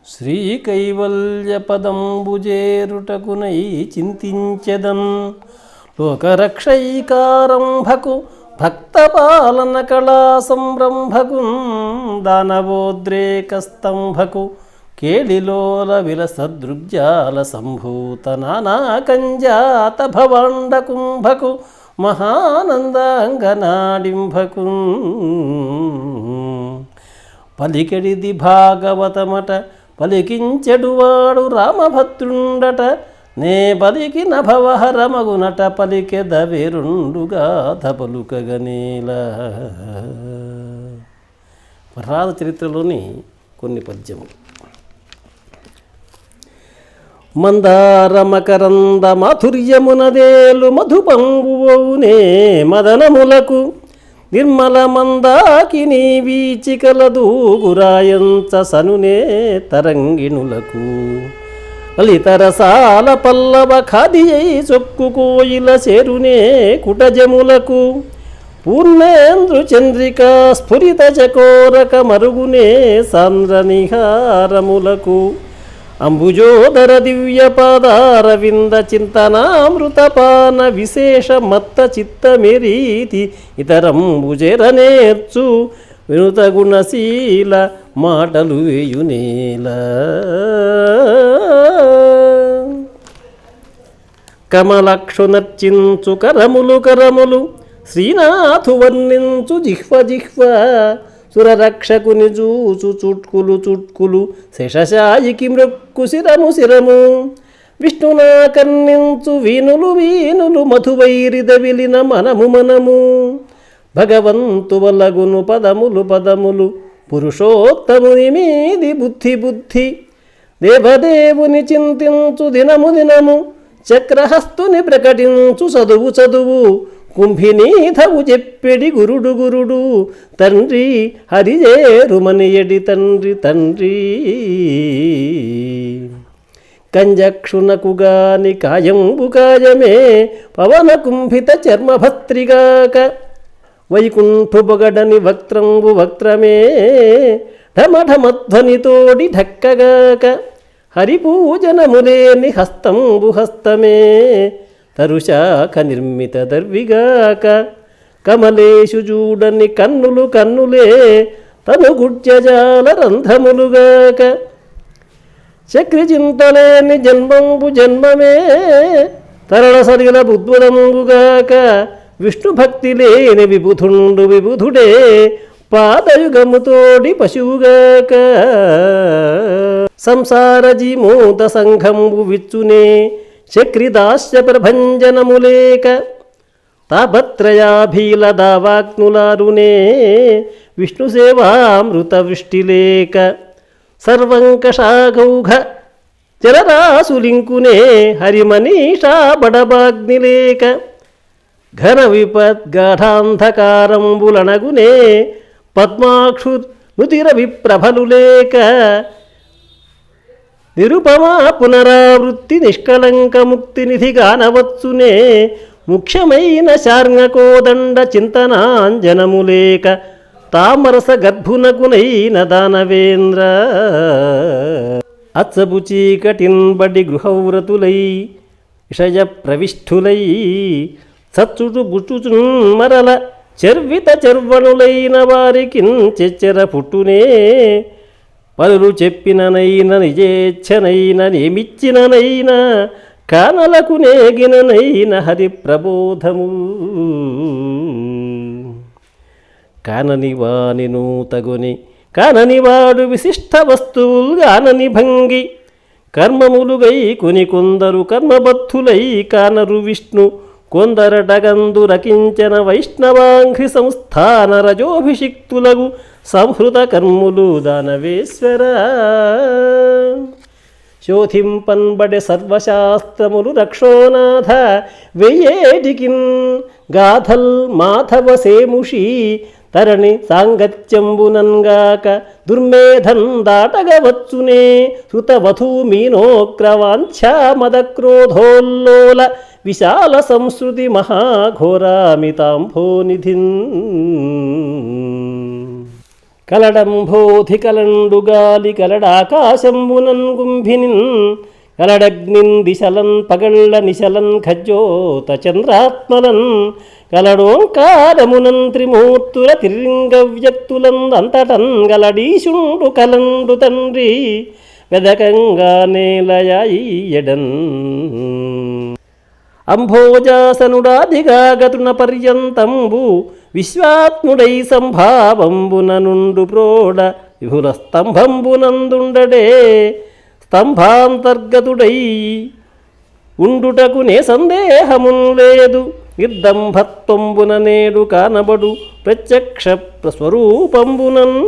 శ్రీకైవల్యపదంబుజేరుటకునై చింతించెదన్ లోకరక్షైకారంభకు భక్తపాలన కళా సంరంభకు దానవోద్రేకస్తంభకు కేళిలోల విలసదృగ్జాల సంభూత నానాకంజాత భవాండకుంభకు మహానందాంగనాడింభకు పలికెడిది భాగవతమట పలికించెడువాడు రామభద్రుండట నే పలికిన భవహరమగునట పలికెద వేరుండుగాథ పలుకగనేల. ప్రహ్లాద చరిత్రలోని కొన్ని పద్యములు. మందారమకరంద మాధుర్యమునదేలు మధుపంగువౌనే మదనములకు నిర్మల మందాకిని వీచికలదూగురాయంచ సనునే తరంగిణులకు లలితరసాల పల్లవ ఖాదియై చొక్కు కోయిల చేరునే కుటజములకు పూర్ణేంద్రు చంద్రికా స్ఫురిత చకోరక మరుగునే సాంద్ర నిహారములకు అంబుజోదర దివ్య పాదారవింద చింతనామృతపాన విశేష మత్త చిత్తమెరీతి ఇతరంబుజెరనేర్చు వినుత గుణశీల మాటలు వేయునేల. కమలక్షు నర్చించు కరములు కరములు శ్రీనాథు వర్ణించు జిహ్వ జిహ్వ సురరక్షకుని జూచు చుట్కులు చుట్కులు శేషశాయికి మృక్కు శిరము శిరము విష్ణునా కర్ణించు వీనులు వీనులు మధువైరిద విలిన మనము మనము భగవంతు వలగును పదములు పదములు పురుషోత్తముని మీది బుద్ధి బుద్ధి దేవదేవుని చింతించు దినము దినము చక్రహస్తుని ప్రకటించు చదువు చదువు కుంభినీధవు చెప్పెడి గురుడు గురుడు తండ్రి హరిజేరుమనియడి తండ్రి తండ్రి. కంజక్షునకుగాని కాయంబు కాయమే పవన కుంభిత చర్మభత్రిగాక వైకుంఠు బొగడని వక్త్రంబు వక్త్రమే ఢమఢమధ్వనితోడి ఢక్కగాక హరిపూజనములేని హస్తంబు హస్తమే తరుశాఖ నిర్మిత దర్విగాక కమలేషు చూడని కన్నులు కన్నులే తను గుడ్యజాల రంధ్రములుగాక చక్రిచింతలేని జన్మంబు జన్మమే తరళ సరిల బుద్భుదంబుగాక విష్ణు భక్తి లేని విబుధుండు విబుధుడే పాదయుగముతోడి పశువుగాక సంసార జీమూత సంఘంబు విచ్చునే చక్రిదాస్య ప్రభంజనములేక తాపత్రయాభీల దావాగ్నులారునే విష్ణు సేవామృత వృష్టిలేక సర్వంకషాఘౌఘ జలరాసులింకునే హరిమనీషా బడబాగ్నిలేక ఘన విపద్గాఢాంధకారంబులనగునే పద్మాక్షు నుతిర విప్రభలులేక నిరుపమా పునరావృత్తి నిష్కలంక ముక్తి నిధి గానవత్సునే ముఖ్యమైన శార్ంగకోదండ చింతనాంజనములేక తామరస గర్భునకునైన దానవేంద్ర అచ్చబు చీకటిన్బడి గృహవ్రతులై విషయ ప్రవిష్ఠులై సచ్చుటు బుచుచున్ మరల చర్విత చర్వణులైన వారికిన్ చెచ్చెర పుట్టునే పలులు చెప్పిననైన నిజేచ్ఛనైన నేమిచ్చిననైనా కానలకు నేగిననైన హరి ప్రబోధము కానని వాని నూతగుని కానని వాడు విశిష్ట వస్తువులు గానని భంగి కర్మములుగై కొని కొందరు కర్మబద్ధులై కానరు విష్ణు కొందరటగందు రకించన వైష్ణవాంఘ్రి సంస్థాన రజోభిషిక్తులగు సంహృత కర్ములు దానవేశ్వర శోధింపన్బడె సర్వశాస్త్రములు రక్షోనాథ వెయ్యేటికిన్ గాథల్ మాధవ సేముషి తరణి సాంగత్యంబునంగాక దుర్మేధన్ దాటగవచ్చునే సుతవధూ మీనోగ్రవాంఛామదక్రోధోల్లోల విశాల సంస్కృతి మహాఘోరామితాంభోనిధిన్ కలడంబోధి కలండుగాలి కలడాకాశంబునన్ గుంభినిన్ కలడగ్నిన్ దిశలన్ పగళ్ళ నిశలన్ ఖజ్జోత చంద్రాత్మలన్ కలడోంకారమునన్ త్రిమూర్తుల తిరింగవ్యక్తులన్ అంతటన్ గలడీశుండు కలండు తండ్రి వెదకంగా నేలయాయియడన్ అంభోజాసనుడాదిగా గతున పర్యంతంబు విశ్వాత్ముడై సంభావంబున నుండు ప్రోడ విభుల స్తంభంబునందుండడే స్తంభాంతర్గతుడై ఉండుటకు నే సందేహమున్ లేదు నిర్దంభత్వంబున నేడు కానబడు ప్రత్యక్ష స్వరూపంబునన్